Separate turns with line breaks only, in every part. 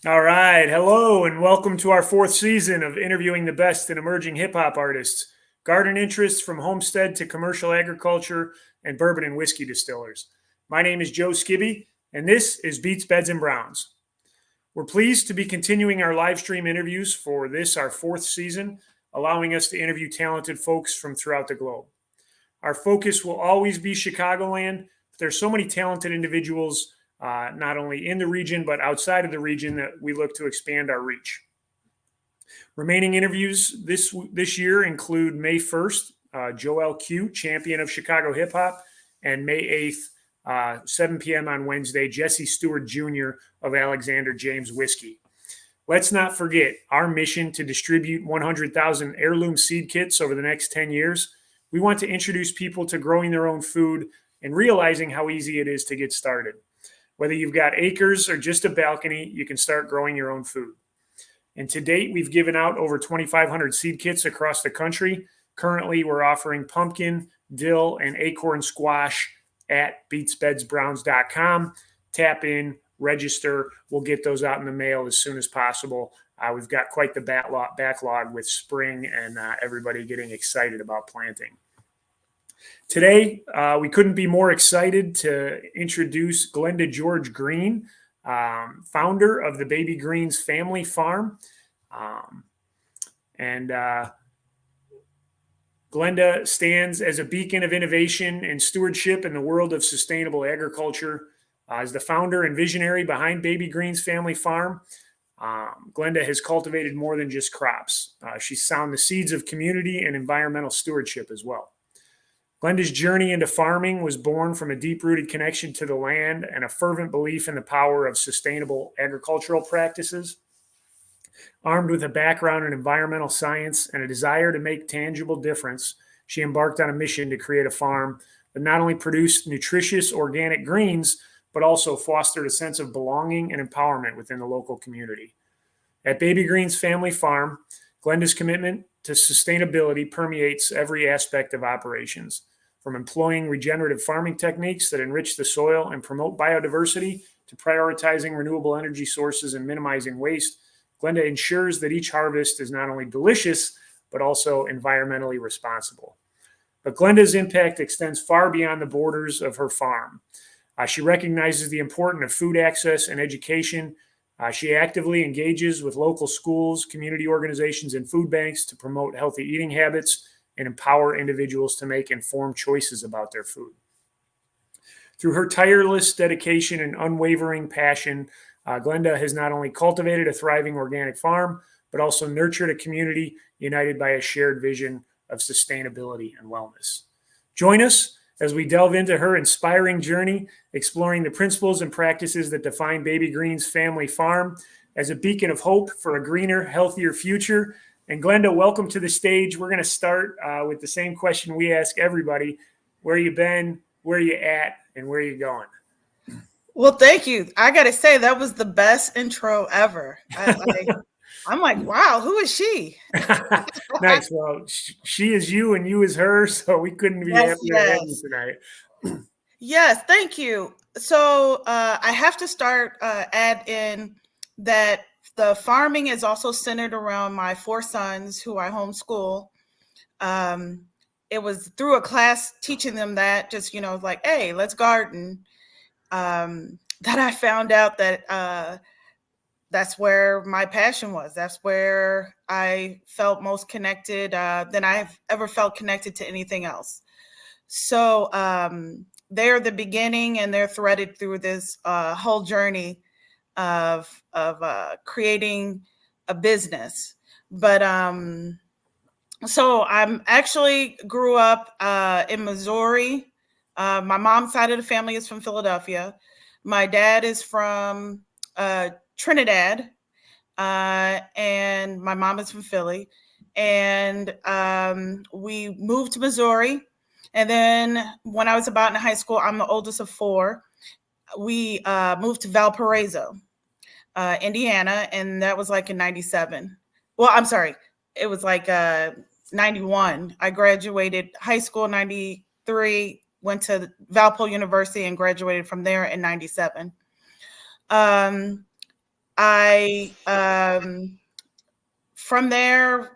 All right. Hello, and welcome to our fourth season of interviewing the best and emerging hip hop artists, garden interests from homestead to commercial agriculture, and bourbon and whiskey distillers. My name is Joe Skibby, and this is Beats, Beds, and Browns. We're pleased to be continuing our live stream interviews for this, our fourth season, allowing us to interview talented folks from throughout the globe. Our focus will always be Chicagoland. But there's so many talented individuals not only in the region, but outside of the region that we look to expand our reach. Remaining interviews this year include May 1st, Joel Q, champion of Chicago hip hop, and May 8th, 7 p.m. on Wednesday, Jesse Stewart Jr. of Alexander James Whiskey. Let's not forget our mission to distribute 100,000 heirloom seed kits over the next 10 years. We want to introduce people to growing their own food and realizing how easy it is to get started. Whether you've got acres or just a balcony, you can start growing your own food. And to date, we've given out over 2,500 seed kits across the country. Currently, we're offering pumpkin, dill, and acorn squash at beatsbedsbrowns.com. Tap in, register. We'll get those out in the mail as soon as possible. We've got quite the backlog with spring and everybody getting excited about planting. Today, we couldn't be more excited to introduce Glenda George Green, founder of the Baby Greens Family Farm. Glenda stands as a beacon of innovation and stewardship in the world of sustainable agriculture. As the founder and visionary behind Baby Greens Family Farm, Glenda has cultivated more than just crops. She's sown the seeds of community and environmental stewardship as well. Glenda's journey into farming was born from a deep-rooted connection to the land and a fervent belief in the power of sustainable agricultural practices. Armed with a background in environmental science and a desire to make tangible difference, she embarked on a mission to create a farm that not only produced nutritious organic greens, but also fostered a sense of belonging and empowerment within the local community. At Baby Greens Family Farm, Glenda's commitment to sustainability permeates every aspect of operations. From employing regenerative farming techniques that enrich the soil and promote biodiversity to prioritizing renewable energy sources and minimizing waste, Glenda ensures that each harvest is not only delicious, but also environmentally responsible. But Glenda's impact extends far beyond the borders of her farm. She recognizes the importance of food access and education. She actively engages with local schools, community organizations, and food banks to promote healthy eating habits and empower individuals to make informed choices about their food. Through her tireless dedication and unwavering passion, Glenda has not only cultivated a thriving organic farm, but also nurtured a community united by a shared vision of sustainability and wellness. Join us as we delve into her inspiring journey, exploring the principles and practices that define Baby Greens Family Farm as a beacon of hope for a greener, healthier future. And Glenda, welcome to the stage. We're going to start with the same question we ask everybody. Where you been, where you at, and where you going?
Well, thank you. I got to say, that was the best intro ever. I'm like, wow, who is she?
Nice. Well, she is you and you is her, so we couldn't be happier to have you tonight.
Yes, thank you. So I have to start add in that the farming is also centered around my 4 sons who I homeschool. It was through a class teaching them that, just, like, hey, let's garden, that I found out that that's where my passion was. That's where I felt most connected than I've ever felt connected to anything else. So they're the beginning, and they're threaded through this whole journey of creating a business. But so I'm actually grew up in Missouri. My mom's side of the family is from Philadelphia. My dad is from Trinidad, and my mom is from Philly. And we moved to Missouri. And then when I was about in high school, I'm the oldest of 4. We moved to Valparaiso, Indiana, and that was like in 97. Well, I'm sorry. It was like 91. I graduated high school in 93, went to Valpo University and graduated from there in 97. I from there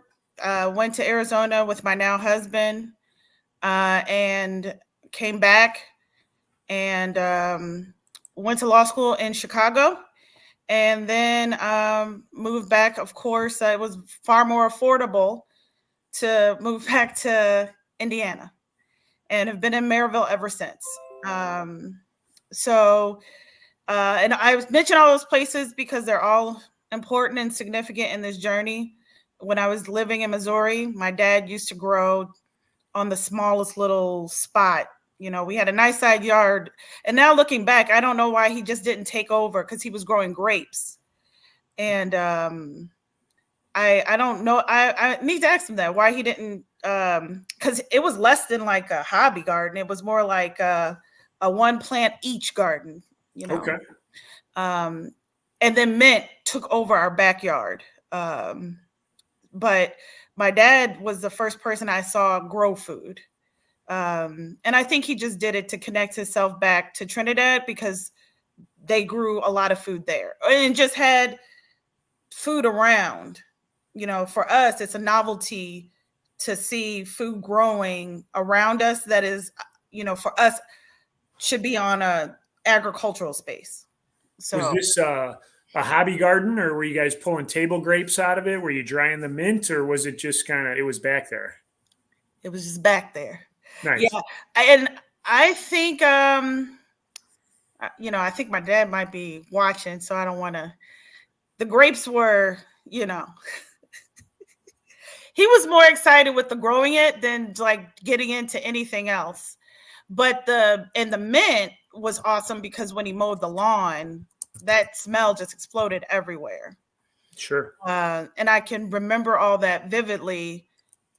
went to Arizona with my now husband and came back and went to law school in Chicago. And then moved back. Of course, it was far more affordable to move back to Indiana, and have been in Maryville ever since. So, and I mentioned all those places because they're all important and significant in this journey. When I was living in Missouri, my dad used to grow on the smallest little spot. You know, we had a nice side yard. And now looking back, I don't know why he just didn't take over, because he was growing grapes. And I don't know. I need to ask him that, why he didn't, because it was less than like a hobby garden. It was more like a one plant each garden, you know.
Okay.
And then mint took over our backyard. But my dad was the first person I saw grow food. And I think he just did it to connect himself back to Trinidad, because they grew a lot of food there and just had food around. You know, for us, it's a novelty to see food growing around us that is, you know, for us, should be on a agricultural space. So
Was this a hobby garden, or were you guys pulling table grapes out of it? Were you drying the mint, or was it just kind of, it was back there?
it was just back there.
Nice.
Yeah. And I think, you know, I think my dad might be watching, so I don't want to. The grapes were, you know, he was more excited with the growing it than like getting into anything else. But the mint was awesome, because when he mowed the lawn, that smell just exploded everywhere.
Sure.
And I can remember all that vividly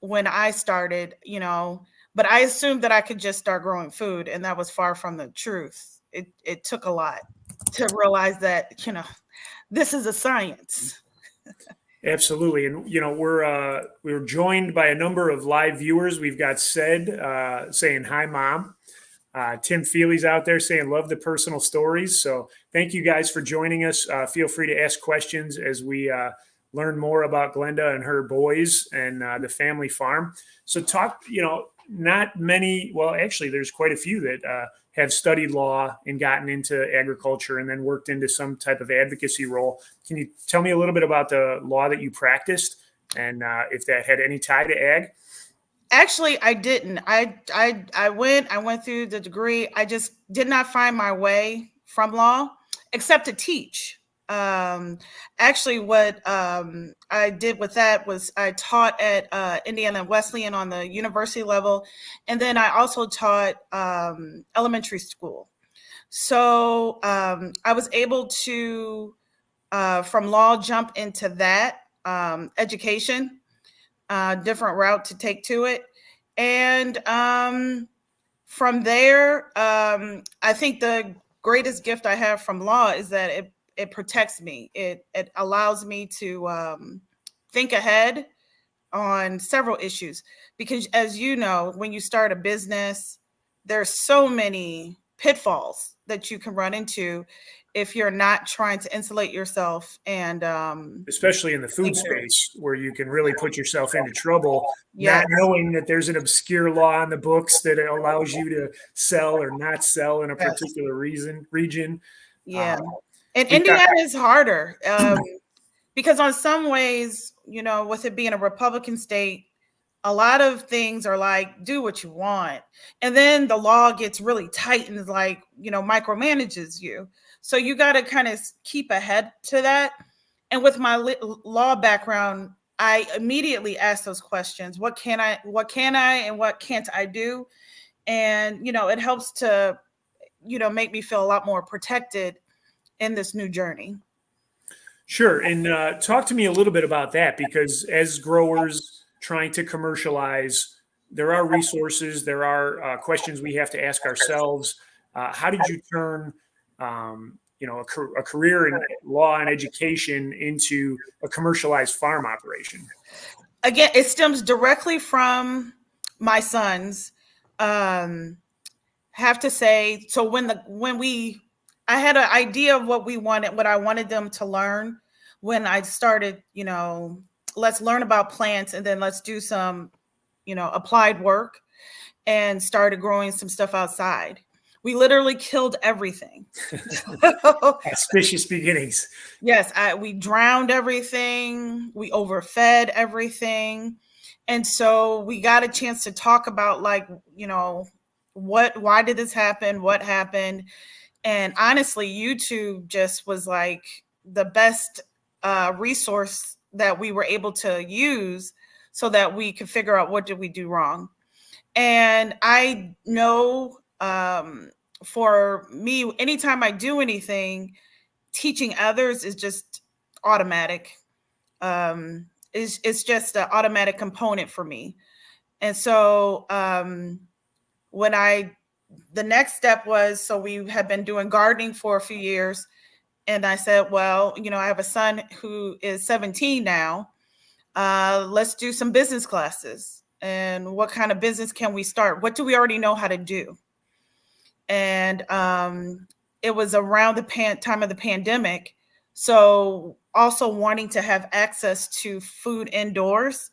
when I started, you know, but I assumed that I could just start growing food, and that was far from the truth. It took a lot to realize that, you know, this is a science.
Absolutely. And, you know, we're joined by a number of live viewers. We've got saying, "Hi, Mom." Tim Feely's out there saying, "Love the personal stories." So thank you guys for joining us. Feel free to ask questions as we learn more about Glenda and her boys and the family farm. So talk, you know, not many, well, actually, there's quite a few that have studied law and gotten into agriculture and then worked into some type of advocacy role. Can you tell me a little bit about the law that you practiced, and if that had any tie to ag?
Actually, I didn't. I went through the degree. I just did not find my way from law except to teach. Actually, what I did with that was I taught at Indiana Wesleyan on the university level, and then I also taught elementary school. So I was able to, from law, jump into that education, different route to take to it. And from there, I think the greatest gift I have from law is that it protects me. It allows me to think ahead on several issues, because as you know, when you start a business, there's so many pitfalls that you can run into if you're not trying to insulate yourself. And
especially in the food space, where you can really put yourself into trouble,
yes,
not knowing that there's an obscure law in the books that allows you to sell or not sell in a
yes,
particular region.
yeah. And Indiana is harder because on some ways, you know, with it being a Republican state, a lot of things are like, do what you want. And then the law gets really tight and is like, you know, micromanages you. So you got to kind of keep ahead to that. And with my law background, I immediately ask those questions. What can I, and what can't I do? And, you know, it helps to, you know, make me feel a lot more protected in this new journey.
Sure. And talk to me a little bit about that, because as growers trying to commercialize, there are resources, there are questions we have to ask ourselves. How did you turn, you know, a career in law and education into a commercialized farm operation?
Again, it stems directly from my sons. Have to say, so when I had an idea of what I wanted them to learn when I started, let's learn about plants and then let's do some, applied work, and started growing some stuff outside. We literally killed everything.
Auspicious beginnings.
Yes, we drowned everything. We overfed everything. And so we got a chance to talk about, like, why did this happen? What happened? And honestly, YouTube just was like the best resource that we were able to use so that we could figure out what did we do wrong. And I know for me, anytime I do anything, teaching others is just automatic. It's just an automatic component for me. And so the next step was, so we had been doing gardening for a few years. And I said, well, I have a son who is 17 now. Let's do some business classes. And what kind of business can we start? What do we already know how to do? And it was around the time of the pandemic. So also wanting to have access to food indoors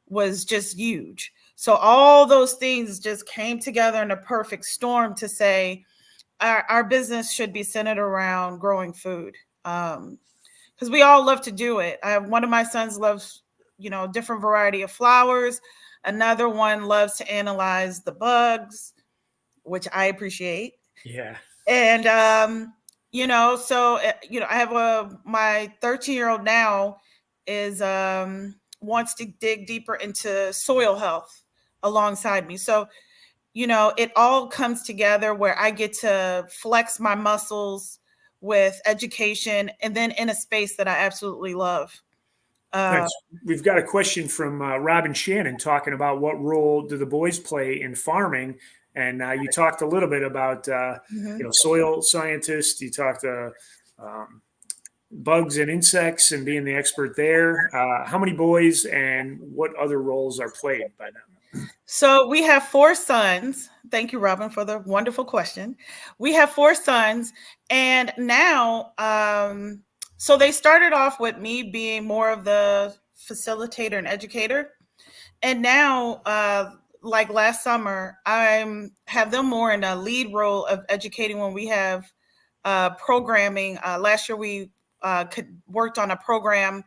was just huge. So all those things just came together in a perfect storm to say our business should be centered around growing food. Because we all love to do it. One of my sons loves, different variety of flowers. Another one loves to analyze the bugs, which I appreciate.
Yeah.
And, so, I have my 13-year-old now is wants to dig deeper into soil health alongside me. So, it all comes together where I get to flex my muscles with education and then in a space that I absolutely love.
Nice. We've got a question from Robin Shannon talking about what role do the boys play in farming. And you talked a little bit about, soil scientists. You talked bugs and insects and being the expert there. How many boys and what other roles are played by them?
So we have 4 sons. Thank you, Robin, for the wonderful question. We have 4 sons. And now, so they started off with me being more of the facilitator and educator. And now, like last summer, I have them more in a lead role of educating when we have programming. Last year, we worked on a program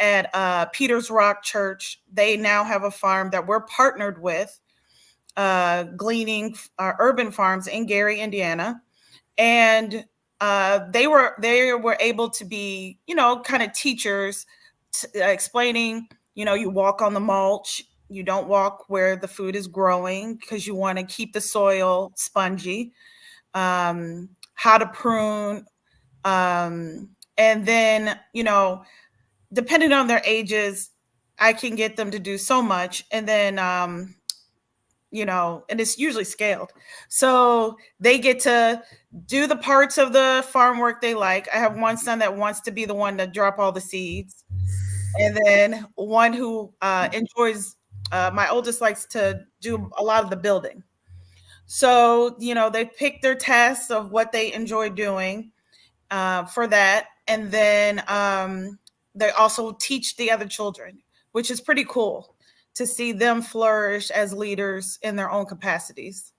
at Peters Rock Church. They now have a farm that we're partnered with, Gleaning Urban Farms in Gary, Indiana. And they were able to be, kind of teachers explaining, you walk on the mulch, you don't walk where the food is growing because you want to keep the soil spongy, how to prune, and then, depending on their ages, I can get them to do so much. And then, and it's usually scaled. So they get to do the parts of the farm work they like. I have one son that wants to be the one to drop all the seeds. And then one who enjoys, my oldest likes to do a lot of the building. So, they pick their tasks of what they enjoy doing for that. And then they also teach the other children, which is pretty cool to see them flourish as leaders in their own capacities.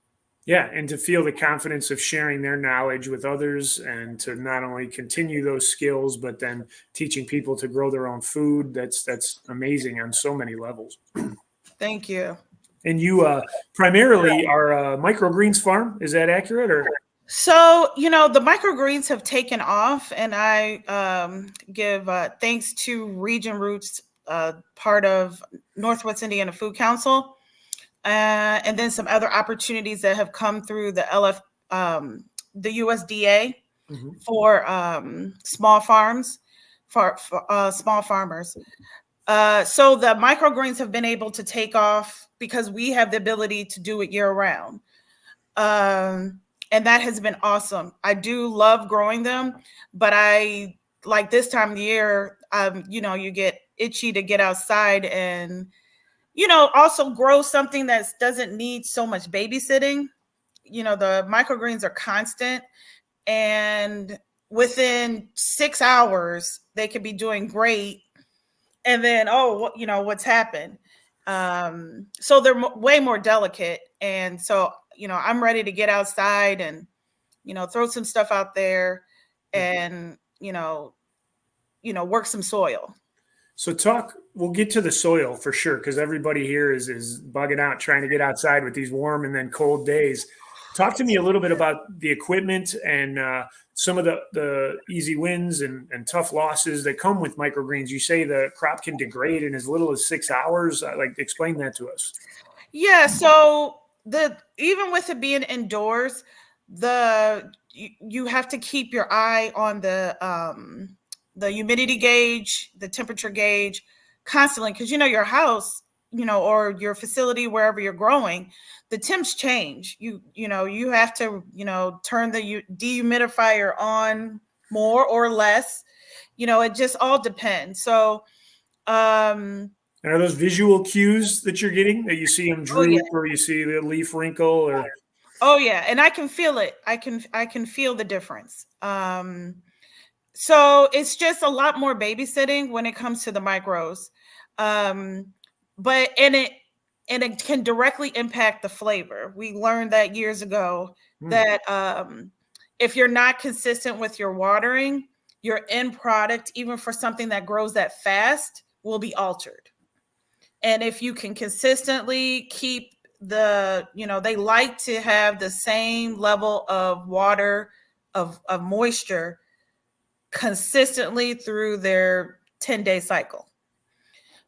Yeah, and to feel the confidence of sharing their knowledge with others and to not only continue those skills, but then teaching people to grow their own food. That's amazing on so many levels.
Thank you.
And you primarily are a microgreens farm. Is that accurate? Or
so, the microgreens have taken off, and I give thanks to Region Roots, part of Northwest Indiana Food Council, and then some other opportunities that have come through the the USDA for small farms, for small farmers. So the microgreens have been able to take off because we have the ability to do it year round. And that has been awesome. I do love growing them, but I like this time of the year, you get itchy to get outside and, also grow something that doesn't need so much babysitting. The microgreens are constant. and within 6 hours they could be doing great, and then what's happened. So they're way more delicate, and so I'm ready to get outside and throw some stuff out there and work some soil.
So we'll get to the soil for sure, because everybody here is bugging out trying to get outside with these warm and then cold days. Talk to me a little bit about the equipment and some of the easy wins and tough losses that come with microgreens. You say the crop can degrade in as little as 6 hours. Explain that to us.
Yeah, so even with it being indoors, you have to keep your eye on the humidity gauge, the temperature gauge constantly, because your house, or your facility, wherever you're growing, the temps change. You have to turn the dehumidifier on more or less. It just all depends. So
and are those visual cues that you're getting, that you see them droop, or you see the leaf wrinkle, or?
Oh yeah, and I can feel it. I can feel the difference. So it's just a lot more babysitting when it comes to the micros. But it can directly impact the flavor. We learned that years ago that if you're not consistent with your watering, your end product, even for something that grows that fast, will be altered. And if you can consistently keep they like to have the same level of water, of moisture consistently through their 10-day cycle.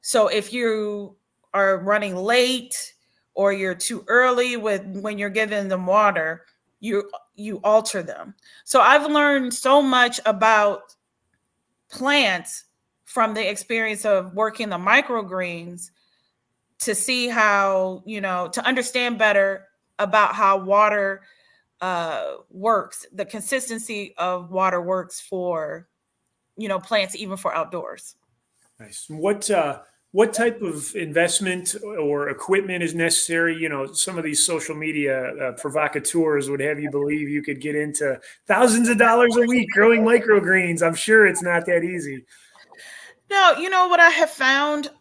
So if you are running late or you're too early when you're giving them water, you alter them. So I've learned so much about plants from the experience of working the microgreens, to see how, to understand better about how water works, the consistency of water works for, plants, even for outdoors.
Nice. What type of investment or equipment is necessary? Some of these social media provocateurs would have you believe you could get into thousands of dollars a week growing microgreens. I'm sure it's not that easy.
No, what I have found,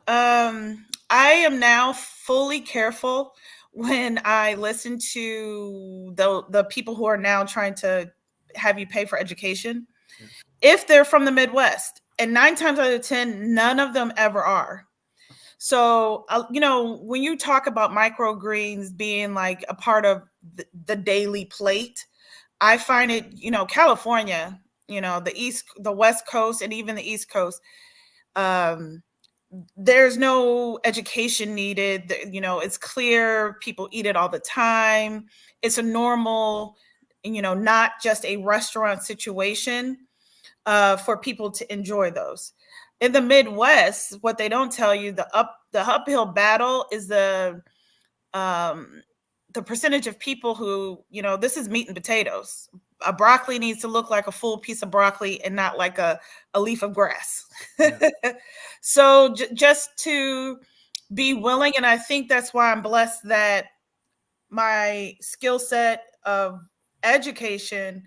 I am now fully careful when I listen to the people who are now trying to have you pay for education, if they're from the Midwest. And 9 times out of 10, none of them ever are. So, when you talk about microgreens being like a part of the daily plate, I find it, California, the West Coast, and even the East Coast, there's no education needed. It's clear people eat it all the time. It's a normal, not just a restaurant situation for people to enjoy those. In the Midwest, what they don't tell you, the uphill battle is the percentage of people who, this is meat and potatoes. A broccoli needs to look like a full piece of broccoli and not like a leaf of grass. Yeah. So just to be willing, and I think that's why I'm blessed that my skill set of education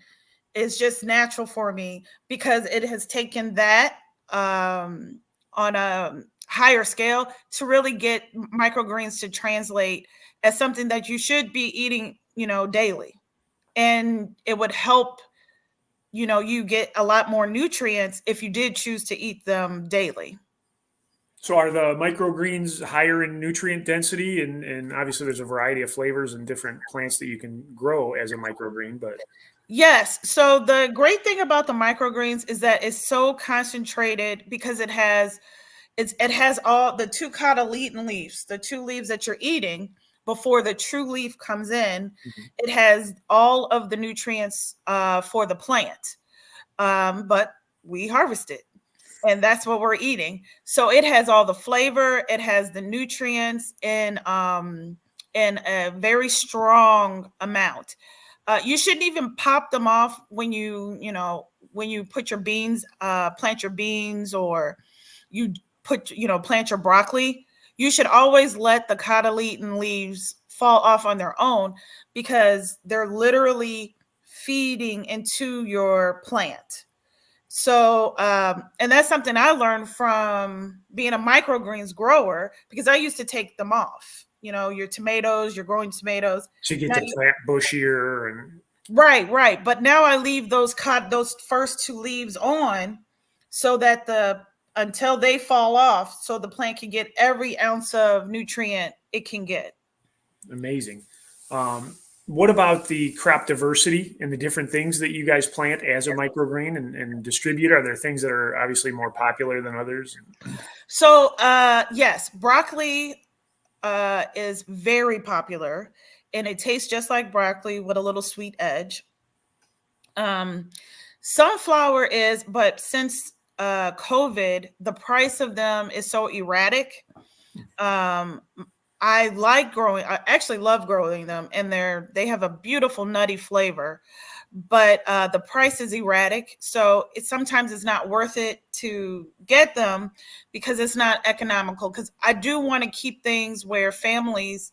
is just natural for me, because it has taken that on a higher scale to really get microgreens to translate as something that you should be eating, daily. And it would help, you get a lot more nutrients if you did choose to eat them daily.
So are the microgreens higher in nutrient density? And obviously there's a variety of flavors and different plants that you can grow as a microgreen, but.
Yes. So the great thing about the microgreens is that it's so concentrated, because it has all the 2 cotyledon leaves, the 2 leaves that you're eating before the true leaf comes in. Mm-hmm. It has all of the nutrients for the plant, but we harvest it, and that's what we're eating. So it has all the flavor, it has the nutrients in a very strong amount. You shouldn't even pop them off when you put your beans, plant your beans, or you plant your broccoli. You should always let the cotyledon leaves fall off on their own, because they're literally feeding into your plant. So, and that's something I learned from being a microgreens grower, because I used to take them off. Your tomatoes, you're growing tomatoes.
So you get the plant bushier and
Right. But now I leave those first two leaves on, so that until they fall off, so the plant can get every ounce of nutrient it can get.
amazing. What about the crop diversity and the different things that you guys plant as a microgreen and distribute? Are there things that are obviously more popular than others?
So, yes, broccoli is very popular, and it tastes just like broccoli with a little sweet edge. Sunflower is, but since COVID, the price of them is so erratic. I actually love growing them, and they have a beautiful nutty flavor, but the price is erratic. So sometimes it's not worth it to get them, because it's not economical. Because I do want to keep things where families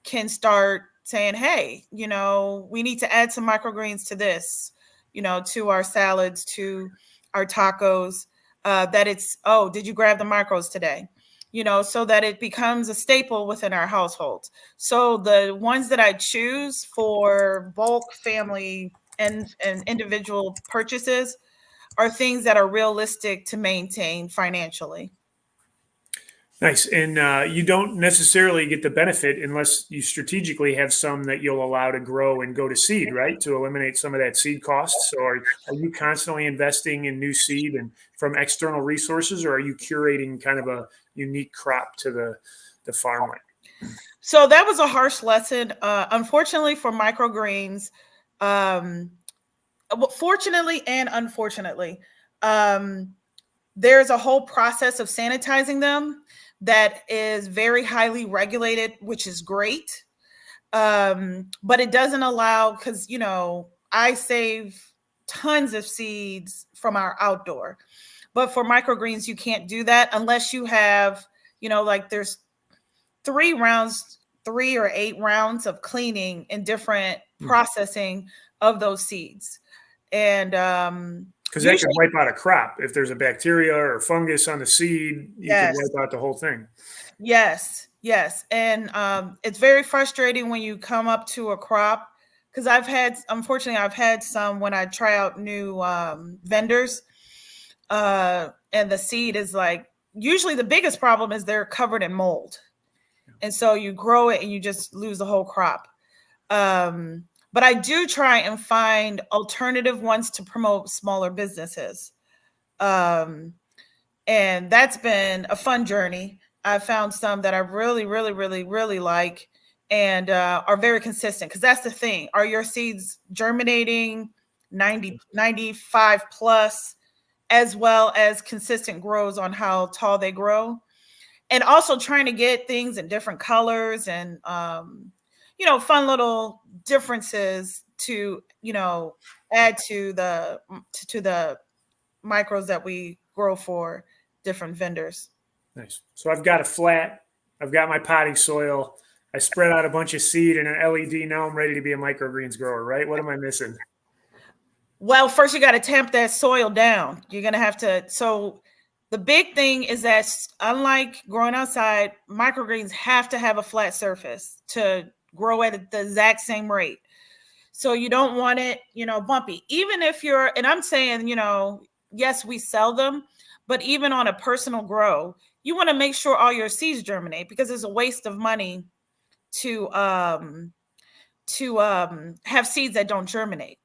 can start saying, hey, we need to add some microgreens to this, to our salads, to our tacos, that it's, oh, did you grab the micros today? So that it becomes a staple within our households. So the ones that I choose for bulk family and individual purchases are things that are realistic to maintain financially.
Nice. And you don't necessarily get the benefit unless you strategically have some that you'll allow to grow and go to seed, right? To eliminate some of that seed cost. So are you constantly investing in new seed and from external resources, or are you curating kind of a unique crop to the farmland?
So that was a harsh lesson. Unfortunately for microgreens, fortunately and unfortunately, there's a whole process of sanitizing them that is very highly regulated, which is great. But it doesn't allow, because, I save tons of seeds from our outdoor. But for microgreens, you can't do that unless you have, like there's 3 or 8 rounds of cleaning and different processing of those seeds. And
because that can wipe out a crop. If there's a bacteria or fungus on the seed, you can wipe out the whole thing.
Yes. And it's very frustrating when you come up to a crop, because unfortunately, I've had some when I try out new vendors, and the seed is like, usually the biggest problem is they're covered in mold. And so you grow it and you just lose the whole crop. But I do try and find alternative ones to promote smaller businesses. And that's been a fun journey. I found some that I really, really, really, really like, and are very consistent. Because that's the thing. Are your seeds germinating 95 plus, as well as consistent grows on how tall they grow? And also trying to get things in different colors and, fun little differences to, add to the micros that we grow for different vendors.
Nice. So I've got a flat, I've got my potting soil, I spread out a bunch of seed and an LED. Now I'm ready to be a microgreens grower, right? What am I missing?
Well, first you got to tamp that soil down. You're going to have to. So the big thing is that, unlike growing outside, microgreens have to have a flat surface to grow at the exact same rate. So you don't want it, bumpy. Even if and I'm saying, yes, we sell them, but even on a personal grow, you want to make sure all your seeds germinate, because it's a waste of money to have seeds that don't germinate.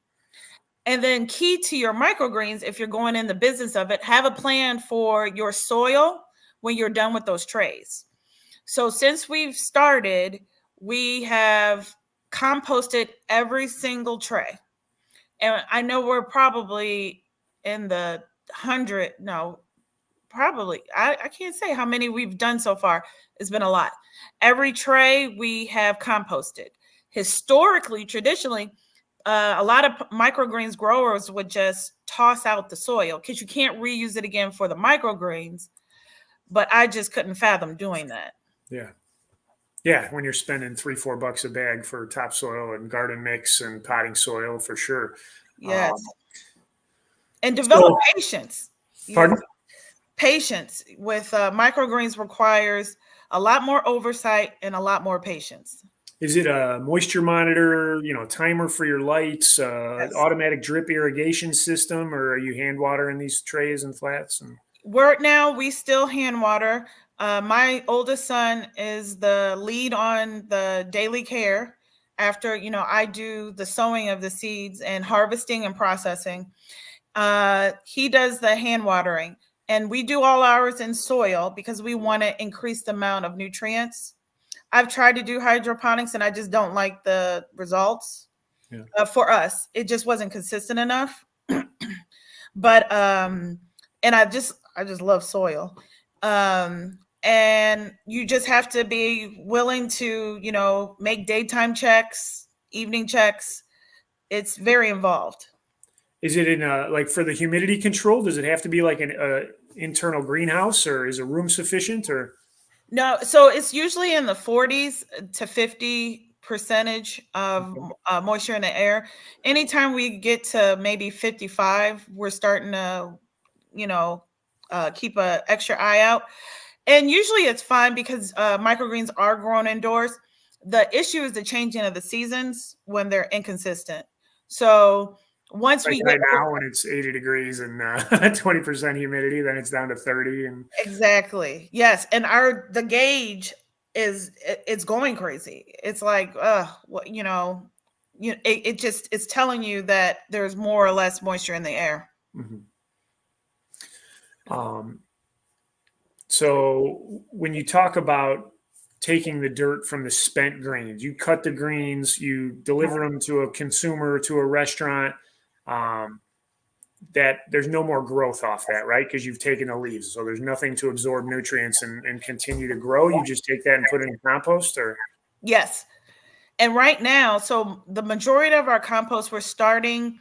And then key to your microgreens, if you're going in the business of it, have a plan for your soil when you're done with those trays. So since we've started, we have composted every single tray. And I know we're probably in the 100, I can't say how many we've done so far. It's been a lot. Every tray we have composted. Historically, traditionally, a lot of microgreens growers would just toss out the soil because you can't reuse it again for the microgreens. But I just couldn't fathom doing that.
Yeah. Yeah, when you're spending $3-4 a bag for topsoil and garden mix and potting soil, for sure.
Yes.
Um,
And develop
so,
patience. You
pardon?
Patience with microgreens requires a lot more oversight and a lot more patience.
Is it a moisture monitor, timer for your lights,
Yes.
automatic drip irrigation system, or are you hand watering these trays and flats? And
We still hand water. My oldest son is the lead on the daily care after, I do the sowing of the seeds and harvesting and processing. He does the hand watering, and we do all ours in soil because we want to increase the amount of nutrients. I've tried to do hydroponics and I just don't like the results.
yeah.
For us. It just wasn't consistent enough. But and I just love soil. And you just have to be willing to, make daytime checks, evening checks. It's very involved.
Is it in like for the humidity control? Does it have to be like an internal greenhouse, or is a room sufficient? Or
No, so it's usually in the 40s to 50 percentage of moisture in the air. Anytime we get to maybe 55, we're starting to, you know, keep a extra eye out. And usually it's fine because microgreens are grown indoors. The issue is the changing of the seasons when they're inconsistent. So once
like
we get
right now when it's 80 degrees and 20% humidity, then it's down to 30. And
exactly, yes, and the gauge it's going crazy. It's like, what it just it's telling you that there's more or less moisture in the air.
mhm. um, so when you talk about taking the dirt from the spent greens, you cut the greens, you deliver them to a consumer, to a restaurant. Um, that there's no more growth off that, right? Because you've taken the leaves. So there's nothing to absorb nutrients and continue to grow. You just take that and put it in compost, or
Yes, and right now, so the majority of our compost, we're starting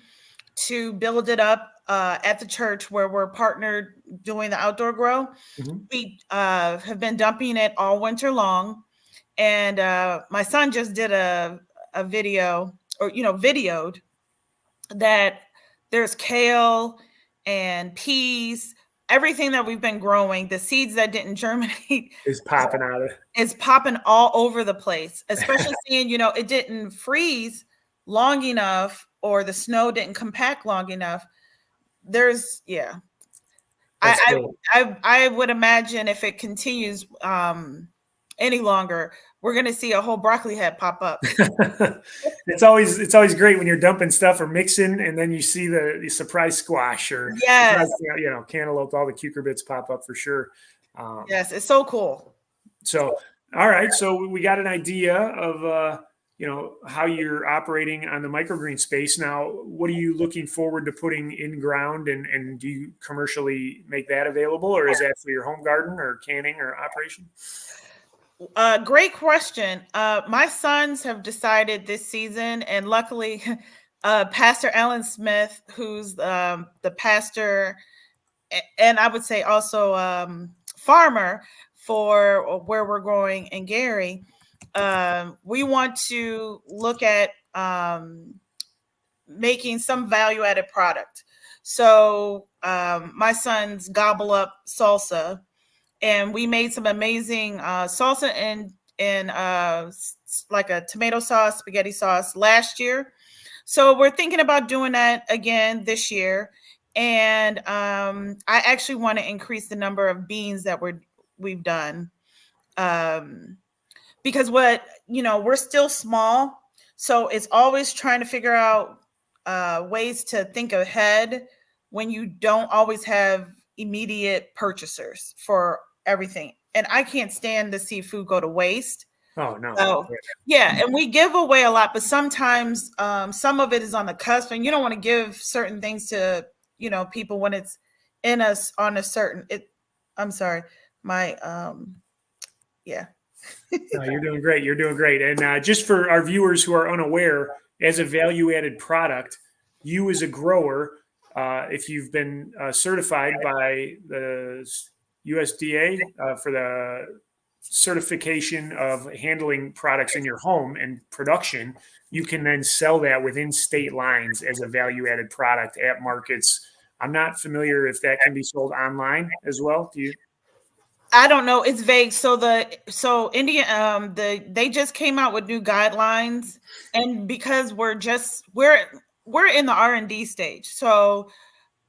to build it up at the church where we're partnered doing the outdoor grow.
Mhm.
We have been dumping it all winter long, and my son just did a video, or videoed that there's kale and peas, everything that we've been growing, the seeds that didn't germinate
Is popping out of
is popping all over the place, especially seeing, it didn't freeze long enough or the snow didn't compact long enough. There's, yeah.
that's
I,
cool.
I would imagine if it continues any longer, we're gonna see a whole broccoli head pop up.
It's always great when you're dumping stuff or mixing, and then you see the surprise squash or
Yes,
surprise, cantaloupe. All the cucurbits pop up for sure. Um,
yes, it's so cool.
so, all right, so we got an idea of how you're operating on the microgreen space. Now, what are you looking forward to putting in ground, and do you commercially make that available, or is that for your home garden or canning or operation?
Great question. My sons have decided this season, and luckily, Pastor Alan Smith, who's the pastor, and I would say also farmer for where we're going in Gary, we want to look at making some value added product. So my sons gobble up salsa, and we made some amazing salsa and like a tomato sauce, spaghetti sauce last year. So we're thinking about doing that again this year. And I actually want to increase the number of beans that we've done. Um, because we're still small, so it's always trying to figure out ways to think ahead when you don't always have immediate purchasers for everything. And I can't stand to see food go to waste.
Oh no.
So yeah, and we give away a lot, but sometimes some of it is on the cusp, and you don't want to give certain things to people when it's in us on a certain it. I'm sorry, my yeah.
No, you're doing great. You're doing great. And just for our viewers who are unaware, as a value added product, you as a grower, if you've been certified by the USDA for the certification of handling products in your home and production, you can then sell that within state lines as a value added product at markets. I'm not familiar if that can be sold online as well. Do you?
I don't know. It's vague. So India, they just came out with new guidelines, and because we're in the R&D stage, so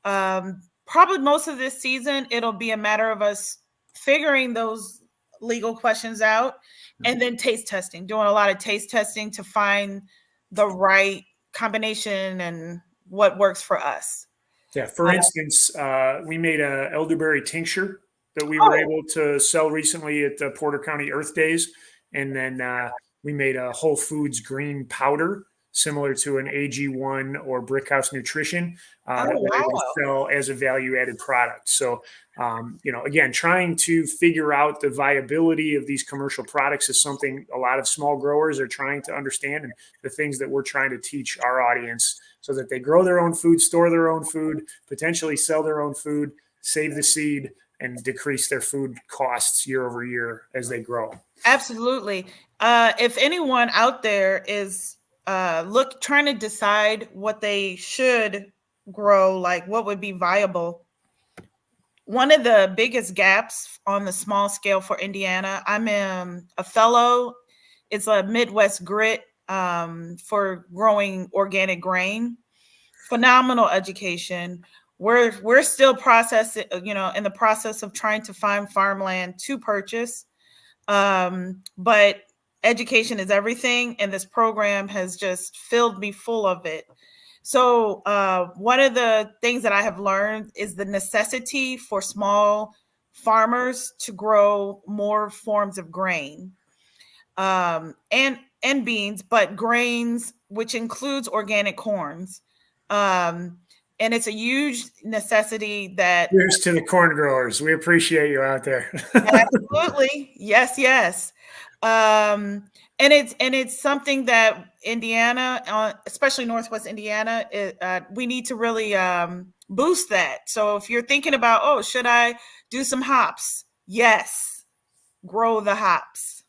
probably most of this season it'll be a matter of us figuring those legal questions out, and then taste testing, doing a lot of taste testing to find the right combination and what works for us.
Yeah. For instance, we made a elderberry tincture that we were
Oh,
able to sell recently at the Porter County Earth Days, and then we made a Whole Foods green powder similar to an AG1 or Brickhouse Nutrition
oh
that we're able to
wow.
sell as a value-added product. So, again, trying to figure out the viability of these commercial products is something a lot of small growers are trying to understand, and the things that we're trying to teach our audience so that they grow their own food, store their own food, potentially sell their own food, save the seed, and decrease their food costs year over year as they grow.
Absolutely. If anyone out there is trying to decide what they should grow, like what would be viable, one of the biggest gaps on the small scale for Indiana, I'm a fellow. It's a Midwest Grit for growing organic grain. Phenomenal education. We're still processing, in the process of trying to find farmland to purchase. But education is everything, and this program has just filled me full of it. So one of the things that I have learned is the necessity for small farmers to grow more forms of grain, and beans, but grains, which includes organic corns. And it's a huge necessity that
Here's to the corn growers. We appreciate you out there.
absolutely. Yes, yes. And it's something that Indiana, especially Northwest Indiana, we need to really boost that. So if you're thinking about, oh, should I do some hops? Yes, grow the hops.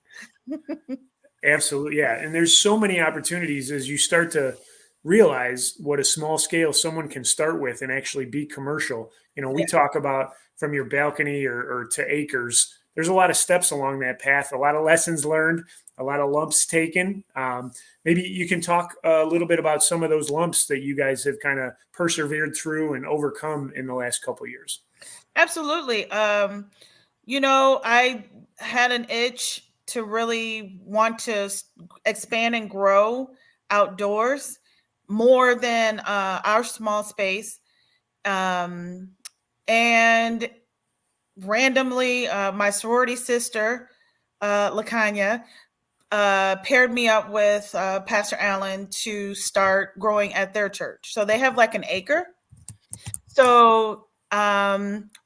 Absolutely. Yeah. And there's so many opportunities as you start to realize what a small scale someone can start with and actually be commercial. We talk about from your balcony or to acres. There's a lot of steps along that path, a lot of lessons learned, a lot of lumps taken. Maybe you can talk a little bit about some of those lumps that you guys have kind of persevered through and overcome in the last couple of years.
Absolutely. I had an itch to really want to expand and grow outdoors more than our small space. And randomly, my sorority sister, Lakanya, paired me up with Pastor Allen to start growing at their church. So they have like an acre. So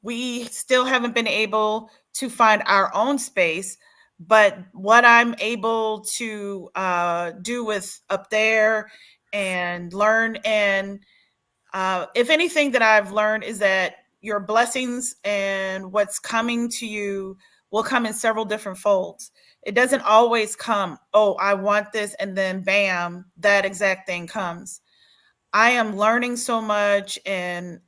we still haven't been able to find our own space, but what I'm able to do with up there and learn, and if anything that I've learned is that your blessings and what's coming to you will come in several different folds. It doesn't always come, oh, I want this, and then bam, that exact thing comes. I am learning so much and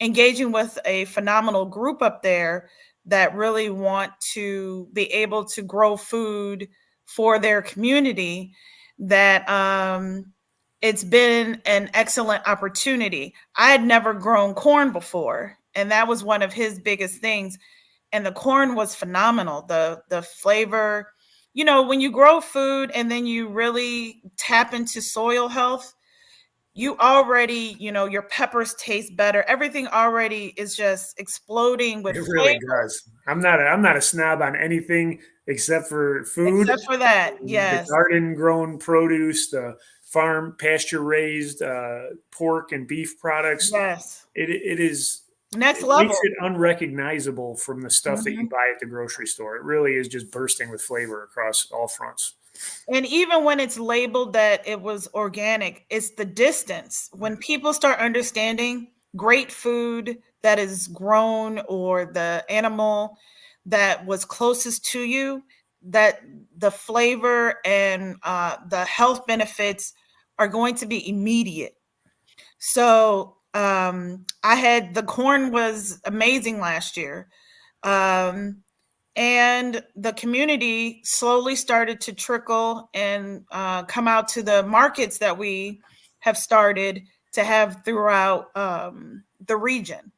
engaging with a phenomenal group up there that really want to be able to grow food for their community, that it's been an excellent opportunity. I had never grown corn before, and that was one of his biggest things. And the corn was phenomenal. The flavor, when you grow food and then you really tap into soil health, you already, your peppers taste better. Everything already is just exploding with
It really
flavor.
does. I'm not a snob on anything except for food,
Except for that,
the
yes,
garden grown produce, the farm pasture raised pork and beef products.
yes,
It is
next
it makes
level.
it unrecognizable from the stuff that you
Mhm.
buy at the grocery store. It really is just bursting with flavor across all fronts.
And even when it's labeled that it was organic, it's the distance. When people start understanding great food that is grown, or the animal that was closest to you, that the flavor and the health benefits are going to be immediate. So I had the corn was amazing last year. Um, and the community slowly started to trickle and come out to the markets that we have started to have throughout the region.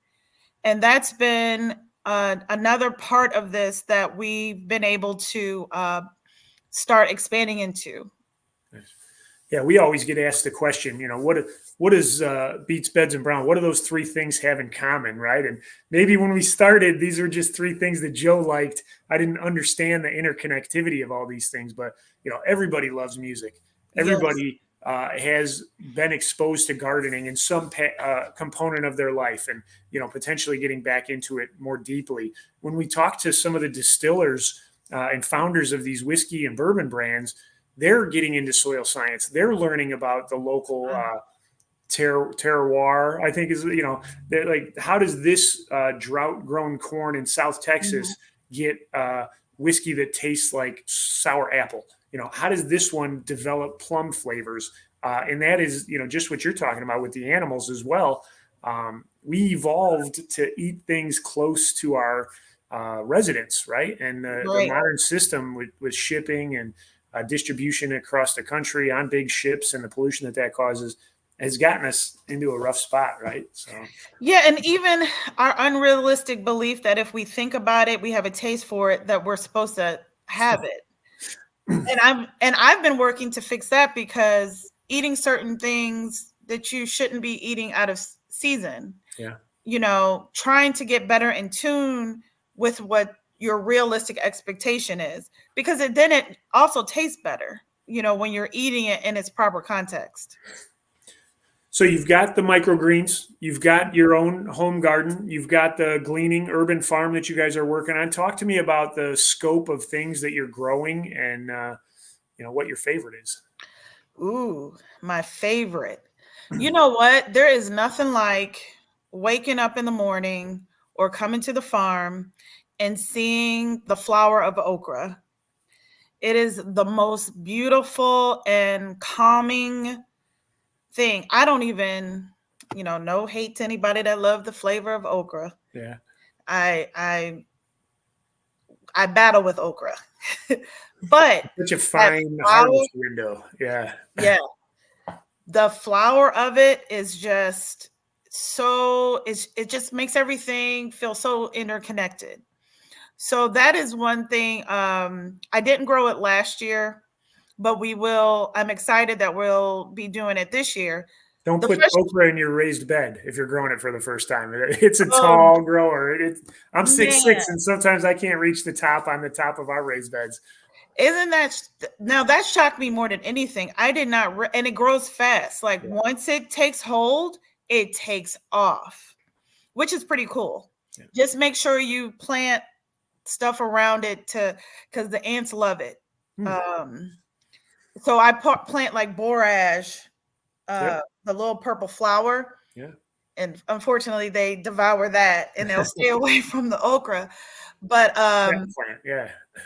And that's been another part of this that we've been able to start expanding into.
Yeah, we always get asked the question, what does beets, beds, and brown? What do those three things have in common, right? And maybe when we started, these were just three things that Joe liked. I didn't understand the interconnectivity of all these things, but everybody loves music.
Yes.
Everybody has been exposed to gardening in some component of their life, and potentially getting back into it more deeply. When we talk to some of the distillers and founders of these whiskey and bourbon brands, they're getting into soil science. They're learning about the local terroir. I think is like, how does this drought-grown corn in South Texas get whiskey that tastes like sour apple? How does this one develop plum flavors? And that is just what you're talking about with the animals as well. We evolved to eat things close to our residents, right? And the modern system with shipping and distribution across the country on big ships and the pollution that causes has gotten us into a rough spot, right? So
yeah, and even our unrealistic belief that if we think about it, we have a taste for it, that we're supposed to have it. And I've been working to fix that, because eating certain things that you shouldn't be eating out of season.
Yeah.
Trying to get better in tune with what your realistic expectation is, because then it also tastes better, when you're eating it in its proper context.
So you've got the microgreens, you've got your own home garden, you've got the gleaning urban farm that you guys are working on. Talk to me about the scope of things that you're growing and what your favorite is.
Ooh, my favorite. You know what? There is nothing like waking up in the morning or coming to the farm and seeing the flower of okra. It is the most beautiful and calming thing. I don't even, no hate to anybody that love the flavor of okra.
Yeah.
I battle with okra. But
such a fine harvest window. Yeah.
Yeah. The flower of it is just it just makes everything feel so interconnected. So that is one thing. I didn't grow it last year, but we will. I'm excited that we'll be doing it this year.
Don't put okra in your raised bed if you're growing it for the first time. It's a tall grower. I'm 6'6", and sometimes I can't reach the top on the top of our raised beds.
Isn't that now? That shocked me more than anything. I did not, and it grows fast. Like once it takes hold, it takes off, which is pretty cool. Yeah. Just make sure you plant stuff around it because the ants love it. So I plant like borage, the little purple flower.
Yeah.
And unfortunately, they devour that, and they'll stay away from the okra. But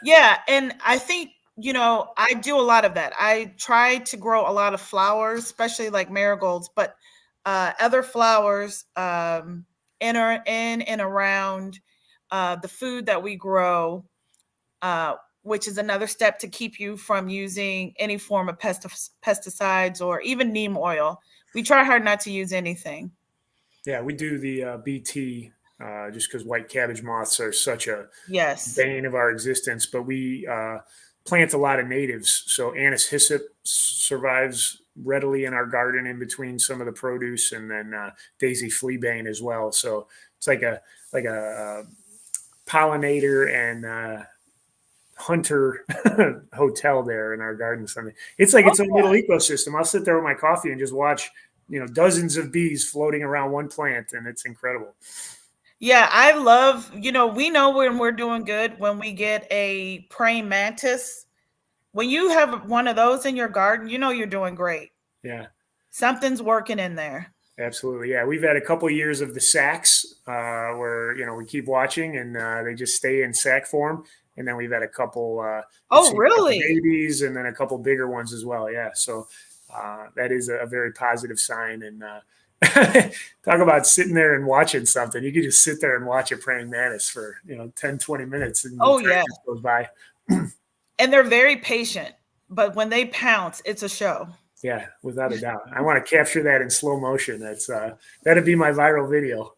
yeah, and I think I do a lot of that. I try to grow a lot of flowers, especially like marigolds, but other flowers in and around the food that we grow, which is another step to keep you from using any form of pesticides or even neem oil. We try hard not to use anything.
Yeah, we do the BT just because white cabbage moths are such a
yes
bane of our existence. But we plant a lot of natives. So anise hyssop survives readily in our garden in between some of the produce, and then daisy fleabane as well. So it's like a pollinator and hunter hotel there in our garden. Something. It's like its own little ecosystem. I'll sit there with my coffee and just watch dozens of bees floating around one plant, and it's incredible.
Yeah, I love, we know when we're doing good when we get a praying mantis. When you have one of those in your garden, you're doing great.
Yeah.
Something's working in there.
Absolutely. Yeah. We've had a couple of years of the sacks where, we keep watching and they just stay in sack form. And then we've had a couple, we've
Oh,
seen a couple
really?
babies and then a couple bigger ones as well. Yeah. So that is a very positive sign. And talk about sitting there and watching something. You could just sit there and watch a praying mantis for, 10, 20 minutes and the
Oh,
time
yeah.
just goes by.
And they're very patient, but when they pounce, it's a show.
Yeah, without a doubt. I want to capture that in slow motion. That'd be my viral video.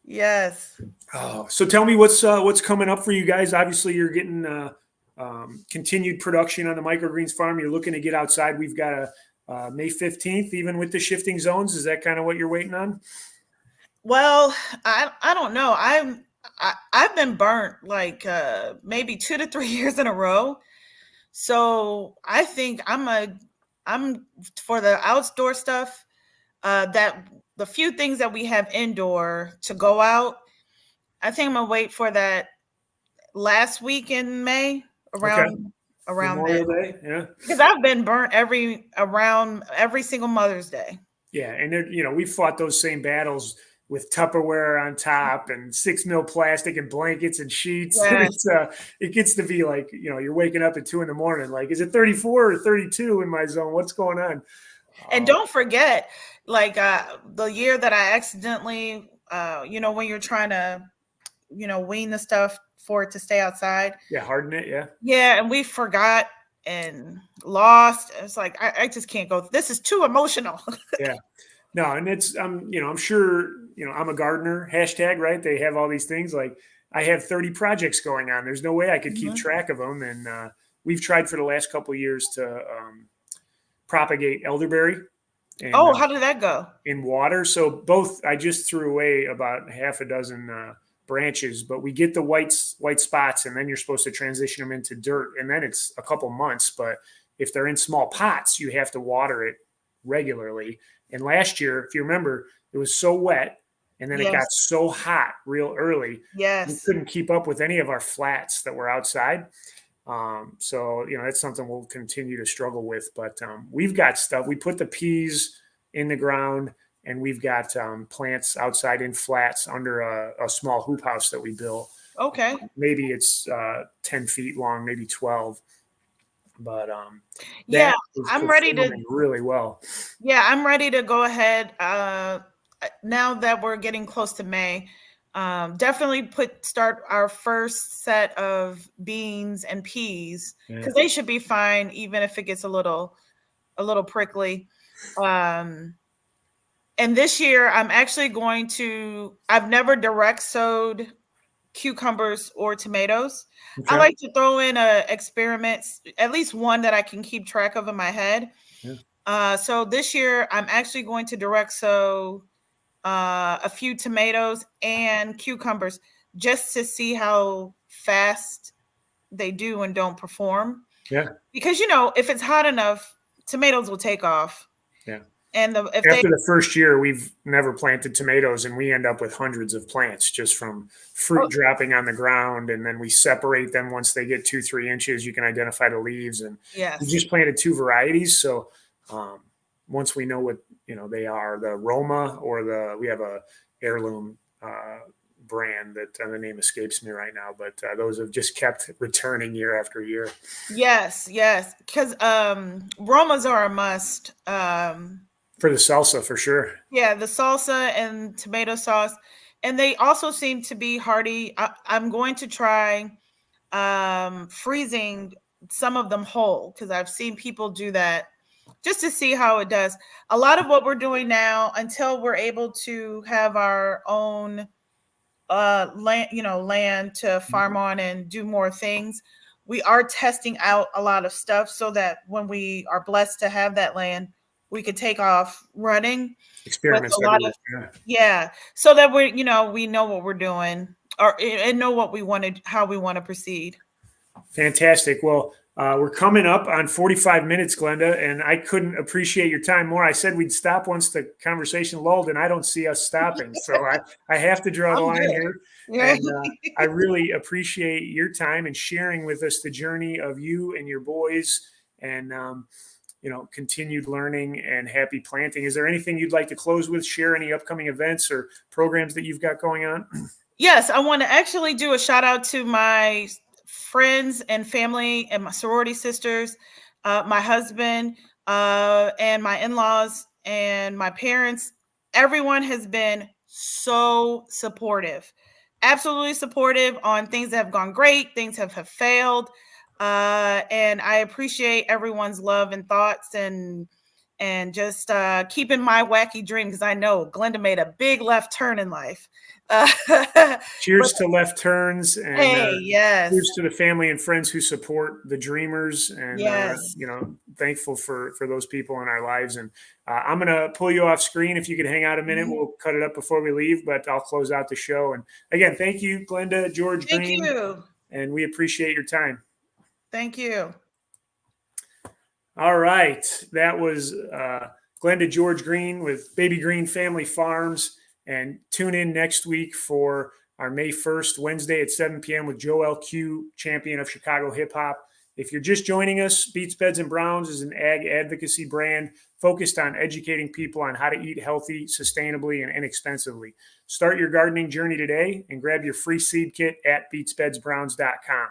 Yes.
Oh, so tell me what's coming up for you guys. Obviously, you're getting continued production on the microgreens farm. You're looking to get outside. We've got a May 15th, even with the shifting zones. Is that kind of what you're waiting on?
Well, I don't know. I've been burnt like maybe 2 to 3 years in a row. So I think I'm for the outdoor stuff, that the few things that we have indoor to go out, I think I'm gonna wait for that last week in May,
Okay.
around then.
Memorial Day. Yeah.
Because I've been burnt around every single Mother's Day.
Yeah. And we fought those same battles with Tupperware on top and 6 mil plastic and blankets and sheets. And
Yes.
it gets to be like, you're waking up at 2 a.m. Like, is it 34 or 32 in my zone? What's going on?
And don't forget, like the year that I accidentally, when you're trying to, wean the stuff for it to stay outside.
Yeah. Harden it. Yeah.
Yeah, and we forgot and lost. It's like I just can't go. This is too emotional.
Yeah. No, and I'm sure, I'm a gardener, hashtag, right? They have all these things. Like, I have 30 projects going on. There's no way I could keep track of them. And we've tried for the last couple of years to propagate elderberry. And,
Oh, how did that go?
in water. So I just threw away about half a dozen branches, but we get the white spots, and then you're supposed to transition them into dirt, and then it's a couple months. But if they're in small pots, you have to water it regularly. And last year, if you remember, it was so wet, and then it got
Yes.
so hot real early, we
Yes.
couldn't keep up with any of our flats that were outside. So that's something we'll continue to struggle with. But we've got stuff. We put the peas in the ground, and we've got plants outside in flats under a small hoop house that we built.
Okay.
Maybe it's 10 feet long, maybe 12. But
Yeah,
that is
I'm ready to.
performing really well.
Yeah, I'm ready to go ahead. Now that we're getting close to May, definitely start our first set of beans and peas
Yeah.
because they should be fine, even if it gets a little prickly. And this year, I'm actually going to. I've never direct sowed cucumbers or tomatoes. I
Okay.
like to throw in experiments, at least one that I can keep track of in my head.
Yeah.
So this year, I'm actually going to direct sow a few tomatoes and cucumbers just to see how fast they do and don't perform.
Yeah.
Because if it's hot enough, tomatoes will take off.
Yeah.
And
After the first year, we've never planted tomatoes, and we end up with hundreds of plants just from fruit dropping on the ground. And then we separate them once they get 2-3 inches. You can identify the leaves, and we just planted 2 varieties. So once we know what they are, the Roma or we have a heirloom brand that the name escapes me right now, but those have just kept returning year after year.
Yes, because Romas are a must.
For the salsa, for sure.
Yeah, the salsa and tomato sauce. And they also seem to be hardy. I'm going to try freezing some of them whole because I've seen people do that just to see how it does. A lot of what we're doing now, until we're able to have our own land to farm on and do more things, we are testing out a lot of stuff so that when we are blessed to have that land, we could take off running.
Experiments.
So that we know what we're doing and know what we wanted, how we want to proceed.
Fantastic. Well, we're coming up on 45 minutes, Glenda, and I couldn't appreciate your time more. I said we'd stop once the conversation lulled, and I don't see us stopping. So I have to draw the line here. And I really appreciate your time and sharing with us the journey of you and your boys. And, continued learning and happy planting. Is there anything you'd like to close with? Share any upcoming events or programs that you've got going on?
Yes, I want to actually do a shout out to my friends and family and my sorority sisters, my husband, and my in-laws and my parents. Everyone has been so supportive, absolutely supportive on things that have gone great, things have failed. And I appreciate everyone's love and thoughts and just keeping my wacky dream, because I know Glenda made a big left turn in life.
Cheers to left turns, and
yes.
cheers to the family and friends who support the dreamers, and
yes.
Thankful for those people in our lives. And I'm gonna pull you off screen. If you could hang out a minute, we'll cut it up before we leave, but I'll close out the show. And again, thank you, Glenda, George
Thank
Green,
you.
And we appreciate your time.
Thank you.
All right, that was Glenda George Green with Baby Green Family Farms. And tune in next week for our May 1st, Wednesday at 7 p.m. with Joe LQ, champion of Chicago hip hop. If you're just joining us, Beets, Beds, and Browns is an ag advocacy brand focused on educating people on how to eat healthy, sustainably, and inexpensively. Start your gardening journey today and grab your free seed kit at beetsbedsbrowns.com.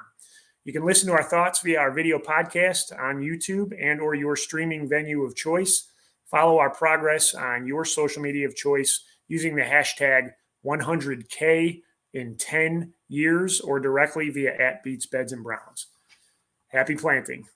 You can listen to our thoughts via our video podcast on YouTube and or your streaming venue of choice. Follow our progress on your social media of choice using the hashtag 100K in 10 years or directly via @BeetsBedsAndBrowns. Happy planting.